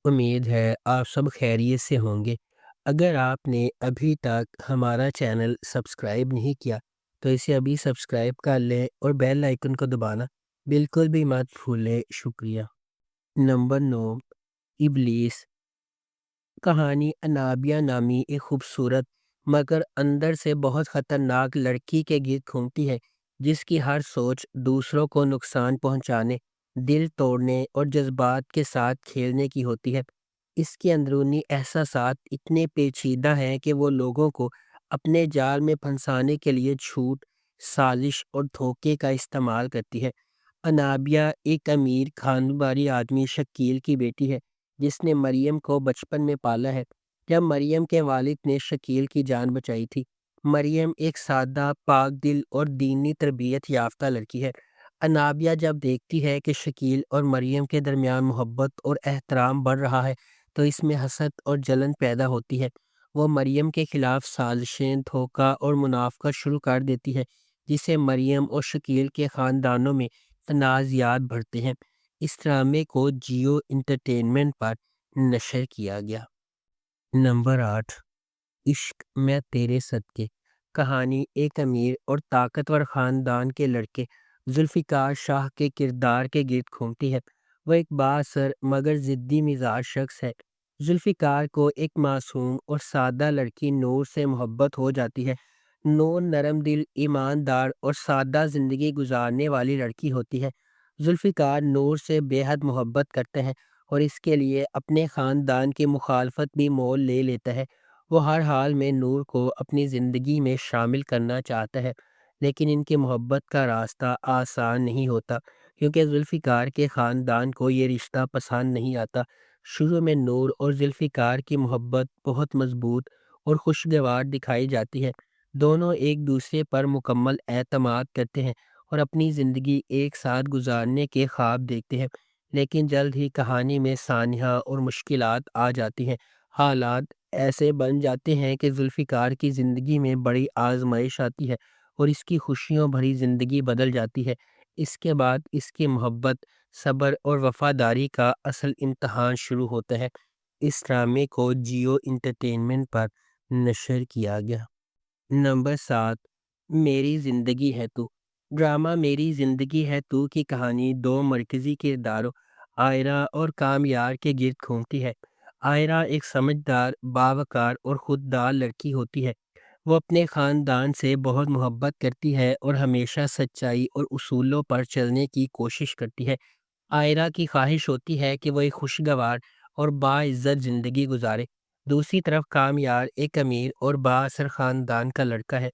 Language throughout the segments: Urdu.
امید ہے آپ سب خیریت سے ہوں گے۔ اگر آپ نے ابھی تک ہمارا چینل سبسکرائب نہیں کیا تو اسے ابھی سبسکرائب کر لیں اور بیل آئیکن کو دبانا بالکل بھی مت بھولیں۔ شکریہ۔ نمبر 9، ابلیس۔ کہانی انابیہ نامی ایک خوبصورت مگر اندر سے بہت خطرناک لڑکی کے گرد گھومتی ہے، جس کی ہر سوچ دوسروں کو نقصان پہنچانے، دل توڑنے اور جذبات کے ساتھ کھیلنے کی ہوتی ہے۔ اس کے اندرونی احساسات اتنے پیچیدہ ہیں کہ وہ لوگوں کو اپنے جال میں پھنسانے کے لیے جھوٹ، سازش اور دھوکے کا استعمال کرتی ہے۔ انابیہ ایک امیر خاندانی آدمی شکیل کی بیٹی ہے، جس نے مریم کو بچپن میں پالا ہے جب مریم کے والد نے شکیل کی جان بچائی تھی۔ مریم ایک سادہ، پاک دل اور دینی تربیت یافتہ لڑکی ہے۔ انابیہ جب دیکھتی ہے کہ شکیل اور مریم کے درمیان محبت اور احترام بڑھ رہا ہے تو اس میں حسد اور جلن پیدا ہوتی ہے۔ وہ مریم کے خلاف سازشیں، دھوکہ اور منافقت شروع کر دیتی ہے، جس سے مریم اور شکیل کے خاندانوں میں تنازعات بڑھتے ہیں۔ اس ڈرامے کو جیو انٹرٹینمنٹ پر نشر کیا گیا۔ نمبر 8، عشق میں تیرے صدقے۔ کہانی ایک امیر اور طاقتور خاندان کے لڑکے ذوالفقار شاہ کے کردار کے گرد گھومتی ہے۔ وہ ایک بااثر مگر ضدی مزاج شخص ہے۔ ذوالفقار کو ایک معصوم اور سادہ لڑکی نور سے محبت ہو جاتی ہے۔ نور نرم دل، ایماندار اور سادہ زندگی گزارنے والی لڑکی ہوتی ہے۔ ذوالفقار نور سے بے حد محبت کرتے ہیں اور اس کے لیے اپنے خاندان کی مخالفت بھی مول لے لیتا ہے۔ وہ ہر حال میں نور کو اپنی زندگی میں شامل کرنا چاہتا ہے، لیکن ان کی محبت کا راستہ آسان نہیں ہوتا، کیونکہ ذوالفقار کے خاندان کو یہ رشتہ پسند نہیں آتا۔ شروع میں نور اور ذوالفقار کی محبت بہت مضبوط اور خوشگوار دکھائی جاتی ہے۔ دونوں ایک دوسرے پر مکمل اعتماد کرتے ہیں اور اپنی زندگی ایک ساتھ گزارنے کے خواب دیکھتے ہیں، لیکن جلد ہی کہانی میں سانحہ اور مشکلات آ جاتی ہیں۔ حالات ایسے بن جاتے ہیں کہ ذوالفقار کی زندگی میں بڑی آزمائش آتی ہے اور اس کی خوشیوں بھری زندگی بدل جاتی ہے۔ اس کے بعد اس کی محبت، صبر اور وفاداری کا اصل امتحان شروع ہوتا ہے۔ اس ڈرامے کو جیو انٹرٹینمنٹ پر نشر کیا گیا۔ نمبر 7، میری زندگی ہے تو۔ ڈرامہ میری زندگی ہے تو کی کہانی دو مرکزی کرداروں عائرہ اور کامیار کے گرد گھومتی ہے۔ عائرہ ایک سمجھدار، باوقار اور خوددار لڑکی ہوتی ہے۔ وہ اپنے خاندان سے بہت محبت کرتی ہے اور ہمیشہ سچائی اور اصولوں پر چلنے کی کوشش کرتی ہے۔ عائرہ کی خواہش ہوتی ہے کہ وہ ایک خوشگوار اور باعزت زندگی گزارے۔ دوسری طرف کامیار ایک امیر اور بااثر خاندان کا لڑکا ہے۔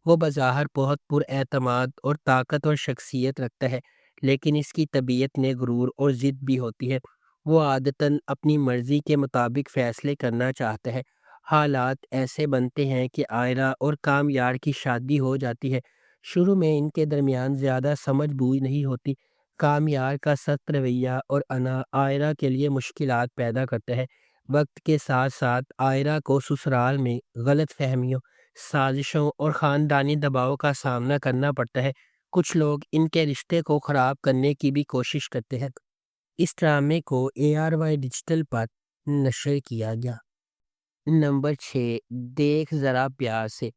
وہ بظاہر بہت پر اعتماد اور طاقتور شخصیت رکھتا ہے، لیکن اس کی طبیعت میں غرور اور ضد بھی ہوتی ہے۔ وہ عادتاً اپنی مرضی کے مطابق فیصلے کرنا چاہتا ہے۔ حالات ایسے بنتے ہیں کہ عائرہ اور کامیار کی شادی ہو جاتی ہے۔ شروع میں ان کے درمیان زیادہ سمجھ بوجھ نہیں ہوتی۔ کامیار کا سخت رویہ اور انا عائرہ کے لیے مشکلات پیدا کرتا ہے۔ وقت کے ساتھ ساتھ عائرہ کو سسرال میں غلط فہمیوں، سازشوں اور خاندانی دباؤ کا سامنا کرنا پڑتا ہے۔ کچھ لوگ ان کے رشتے کو خراب کرنے کی بھی کوشش کرتے ہیں۔ اس ڈرامے کو ARY ڈیجیٹل پر نشر کیا گیا۔ نمبر 6، دیکھ ذرا پیار سے۔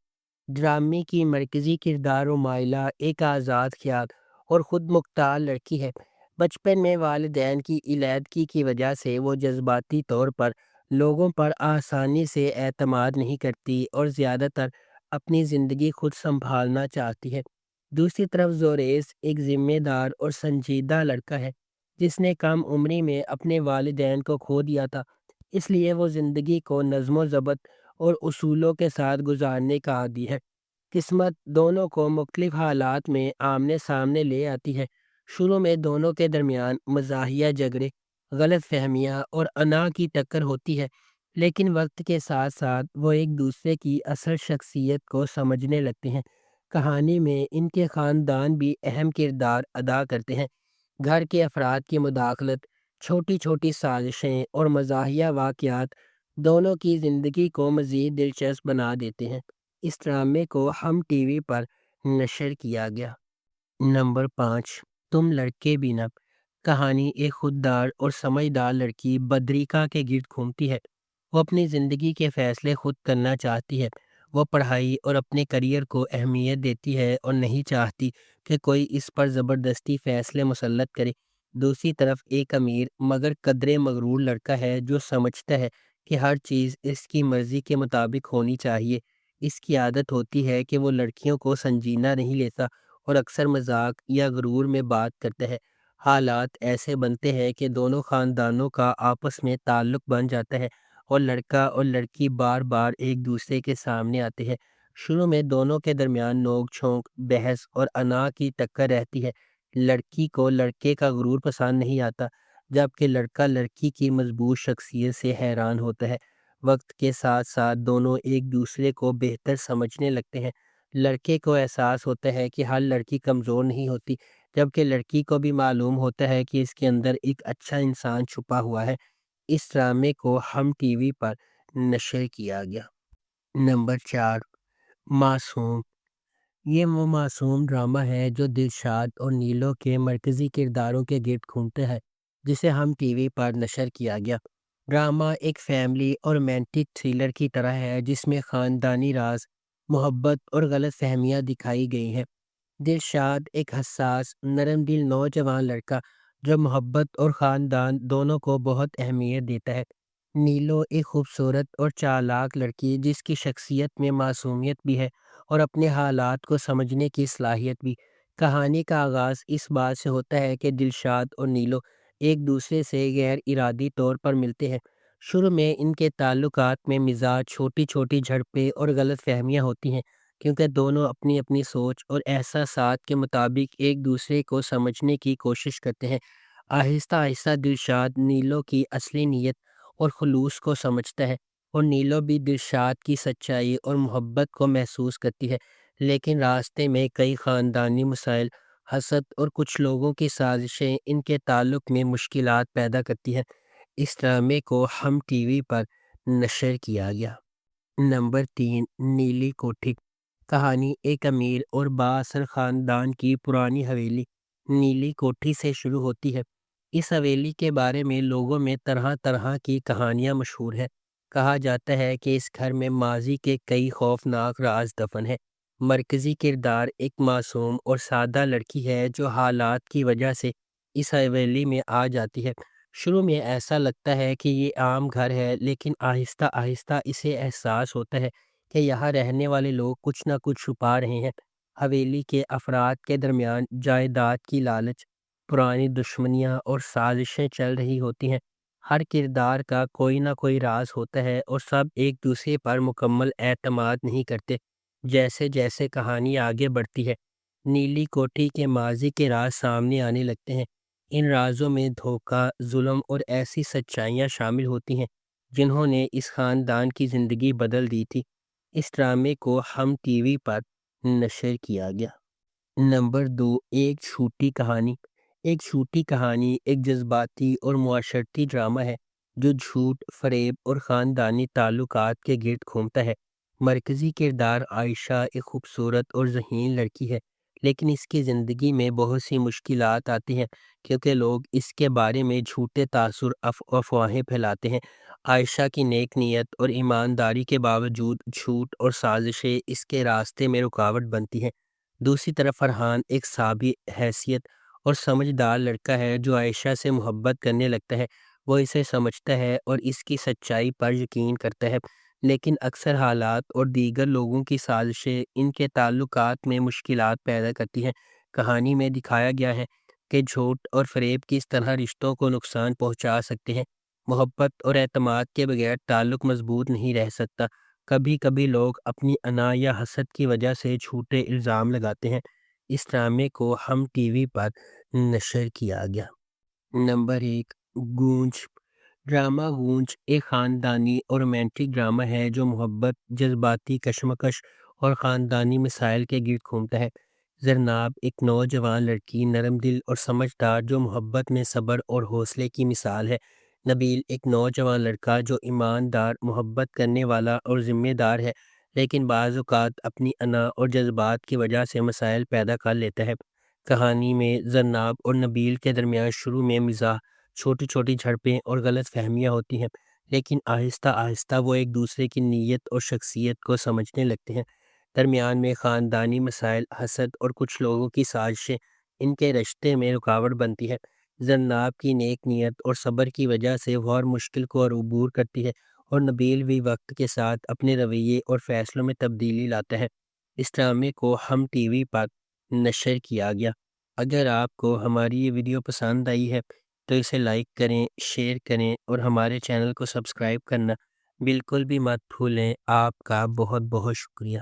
ڈرامے کی مرکزی کردار رومائلہ ایک آزاد خیال اور خود مختار لڑکی ہے۔ بچپن میں والدین کی علیحدگی کی وجہ سے وہ جذباتی طور پر لوگوں پر آسانی سے اعتماد نہیں کرتی اور زیادہ تر اپنی زندگی خود سنبھالنا چاہتی ہے۔ دوسری طرف زوریس ایک ذمہ دار اور سنجیدہ لڑکا ہے، جس نے کم عمری میں اپنے والدین کو کھو دیا تھا، اس لیے وہ زندگی کو نظم و ضبط اور اصولوں کے ساتھ گزارنے کا عادی ہے۔ قسمت دونوں کو مختلف حالات میں آمنے سامنے لے آتی ہے۔ شروع میں دونوں کے درمیان مزاحیہ جھگڑے، غلط فہمیاں اور انا کی ٹکر ہوتی ہے، لیکن وقت کے ساتھ ساتھ وہ ایک دوسرے کی اصل شخصیت کو سمجھنے لگتے ہیں۔ کہانی میں ان کے خاندان بھی اہم کردار ادا کرتے ہیں۔ گھر کے افراد کی مداخلت، چھوٹی چھوٹی سازشیں اور مزاحیہ واقعات دونوں کی زندگی کو مزید دلچسپ بنا دیتے ہیں۔ اس ڈرامے کو ہم ٹی وی پر نشر کیا گیا۔ نمبر 5، تم لڑکے بھی نہ۔ کہانی ایک خوددار اور سمجھدار لڑکی بدریکا کے گرد گھومتی ہے۔ وہ اپنی زندگی کے فیصلے خود کرنا چاہتی ہے۔ وہ پڑھائی اور اپنے کریئر کو اہمیت دیتی ہے اور نہیں چاہتی کہ کوئی اس پر زبردستی فیصلے مسلط کرے۔ دوسری طرف ایک امیر مگر قدرے مغرور لڑکا ہے جو سمجھتا ہے کہ ہر چیز اس کی مرضی کے مطابق ہونی چاہیے۔ اس کی عادت ہوتی ہے کہ وہ لڑکیوں کو سنجیدہ نہیں لیتا اور اکثر مذاق یا غرور میں بات کرتا ہے۔ حالات ایسے بنتے ہیں کہ دونوں خاندانوں کا آپس میں تعلق بن جاتا ہے اور لڑکا اور لڑکی بار بار ایک دوسرے کے سامنے آتے ہیں۔ شروع میں دونوں کے درمیان نوک جھونک، بحث اور انا کی ٹکر رہتی ہے۔ لڑکی کو لڑکے کا غرور پسند نہیں آتا، جبکہ لڑکا لڑکی کی مضبوط شخصیت سے حیران ہوتا ہے۔ وقت کے ساتھ ساتھ دونوں ایک دوسرے کو بہتر سمجھنے لگتے ہیں۔ لڑکے کو احساس ہوتا ہے کہ ہر لڑکی کمزور نہیں ہوتی، جبکہ لڑکی کو بھی معلوم ہوتا ہے کہ اس کے اندر ایک اچھا انسان چھپا ہوا ہے۔ اس ڈرامے کو ہم ٹی وی پر نشر کیا گیا۔ نمبر 4، معصوم۔ یہ وہ معصوم ڈرامہ ہے جو دلشاد اور نیلو کے مرکزی کرداروں کے گرد گھومتا ہے، جسے ہم ٹی وی پر نشر کیا گیا۔ ڈرامہ ایک فیملی اور رومانٹک تھرلر کی طرح ہے جس میں خاندانی راز، محبت اور غلط فہمیاں دکھائی گئی ہیں۔ دلشاد ایک حساس، نرم دل نوجوان لڑکا جو محبت اور خاندان دونوں کو بہت اہمیت دیتا ہے۔ نیلو ایک خوبصورت اور چالاک لڑکی جس کی شخصیت میں معصومیت بھی ہے اور اپنے حالات کو سمجھنے کی صلاحیت بھی۔ کہانی کا آغاز اس بات سے ہوتا ہے کہ دلشاد اور نیلو ایک دوسرے سے غیر ارادی طور پر ملتے ہیں۔ شروع میں ان کے تعلقات میں مزاج، چھوٹی چھوٹی جھڑپیں اور غلط فہمیاں ہوتی ہیں، کیونکہ دونوں اپنی اپنی سوچ اور احساسات کے مطابق ایک دوسرے کو سمجھنے کی کوشش کرتے ہیں۔ آہستہ آہستہ دلشاد نیلو کی اصلی نیت اور خلوص کو سمجھتا ہے، اور نیلو بھی دلشاد کی سچائی اور محبت کو محسوس کرتی ہے۔ لیکن راستے میں کئی خاندانی مسائل، حسد اور کچھ لوگوں کی سازشیں ان کے تعلق میں مشکلات پیدا کرتی ہیں۔ اس ڈرامے کو ہم ٹی وی پر نشر کیا گیا۔ نمبر 3، نیلی کوٹھی۔ کہانی ایک امیر اور بااثر خاندان کی پرانی حویلی نیلی کوٹھی سے شروع ہوتی ہے۔ اس حویلی کے بارے میں لوگوں میں طرح طرح کی کہانیاں مشہور ہیں۔ کہا جاتا ہے کہ اس گھر میں ماضی کے کئی خوفناک راز دفن ہیں۔ مرکزی کردار ایک معصوم اور سادہ لڑکی ہے جو حالات کی وجہ سے اس حویلی میں آ جاتی ہے۔ شروع میں ایسا لگتا ہے کہ یہ عام گھر ہے، لیکن آہستہ آہستہ اسے احساس ہوتا ہے کہ یہاں رہنے والے لوگ کچھ نہ کچھ چھپا رہے ہیں۔ حویلی کے افراد کے درمیان جائیداد کی لالچ، پرانی دشمنیاں اور سازشیں چل رہی ہوتی ہیں۔ ہر کردار کا کوئی نہ کوئی راز ہوتا ہے اور سب ایک دوسرے پر مکمل اعتماد نہیں کرتے۔ جیسے جیسے کہانی آگے بڑھتی ہے، نیلی کوٹھی کے ماضی کے راز سامنے آنے لگتے ہیں۔ ان رازوں میں دھوکہ، ظلم اور ایسی سچائیاں شامل ہوتی ہیں جنہوں نے اس خاندان کی زندگی بدل دی تھی۔ اس ڈرامے کو ہم ٹی وی پر نشر کیا گیا۔ نمبر 2، ایک چھوٹی کہانی۔ ایک چھوٹی کہانی ایک جذباتی اور معاشرتی ڈرامہ ہے جو جھوٹ، فریب اور خاندانی تعلقات کے گرد گھومتا ہے۔ مرکزی کردار عائشہ ایک خوبصورت اور ذہین لڑکی ہے، لیکن اس کی زندگی میں بہت سی مشکلات آتی ہیں کیونکہ لوگ اس کے بارے میں جھوٹے تاثر افواہیں پھیلاتے ہیں۔ عائشہ کی نیک نیت اور ایمانداری کے باوجود جھوٹ اور سازشیں اس کے راستے میں رکاوٹ بنتی ہیں۔ دوسری طرف فرحان ایک سابق حیثیت اور سمجھدار لڑکا ہے جو عائشہ سے محبت کرنے لگتا ہے۔ وہ اسے سمجھتا ہے اور اس کی سچائی پر یقین کرتا ہے، لیکن اکثر حالات اور دیگر لوگوں کی سازشیں ان کے تعلقات میں مشکلات پیدا کرتی ہیں۔ کہانی میں دکھایا گیا ہے کہ جھوٹ اور فریب کس طرح رشتوں کو نقصان پہنچا سکتے ہیں۔ محبت اور اعتماد کے بغیر تعلق مضبوط نہیں رہ سکتا۔ کبھی کبھی لوگ اپنی انا یا حسد کی وجہ سے جھوٹے الزام لگاتے ہیں۔ اس ڈرامے کو ہم ٹی وی پر نشر کیا گیا۔ نمبر 1، گونج۔ ڈرامہ گونج ایک خاندانی اور رومانٹک ڈرامہ ہے جو محبت، جذباتی کشمکش اور خاندانی مسائل کے گرد گھومتا ہے۔ زرناب ایک نوجوان لڑکی، نرم دل اور سمجھدار جو محبت میں صبر اور حوصلے کی مثال ہے۔ نبیل ایک نوجوان لڑکا جو ایماندار، محبت کرنے والا اور ذمہ دار ہے، لیکن بعض اوقات اپنی انا اور جذبات کی وجہ سے مسائل پیدا کر لیتا ہے۔ کہانی میں زناب اور نبیل کے درمیان شروع میں مزاح، چھوٹی چھوٹی جھڑپیں اور غلط فہمیاں ہوتی ہیں، لیکن آہستہ آہستہ وہ ایک دوسرے کی نیت اور شخصیت کو سمجھنے لگتے ہیں۔ درمیان میں خاندانی مسائل، حسد اور کچھ لوگوں کی سازشیں ان کے رشتے میں رکاوٹ بنتی ہے۔ زناب کی نیک نیت اور صبر کی وجہ سے وہ ہر مشکل کو عبور کرتی ہے، اور نبیل بھی وقت کے ساتھ اپنے رویے اور فیصلوں میں تبدیلی لاتا ہے۔ اس ڈرامے کو ہم ٹی وی پر نشر کیا گیا۔ اگر آپ کو ہماری یہ ویڈیو پسند آئی ہے تو اسے لائک کریں، شیئر کریں اور ہمارے چینل کو سبسکرائب کرنا بالکل بھی مت بھولیں۔ آپ کا بہت بہت شکریہ۔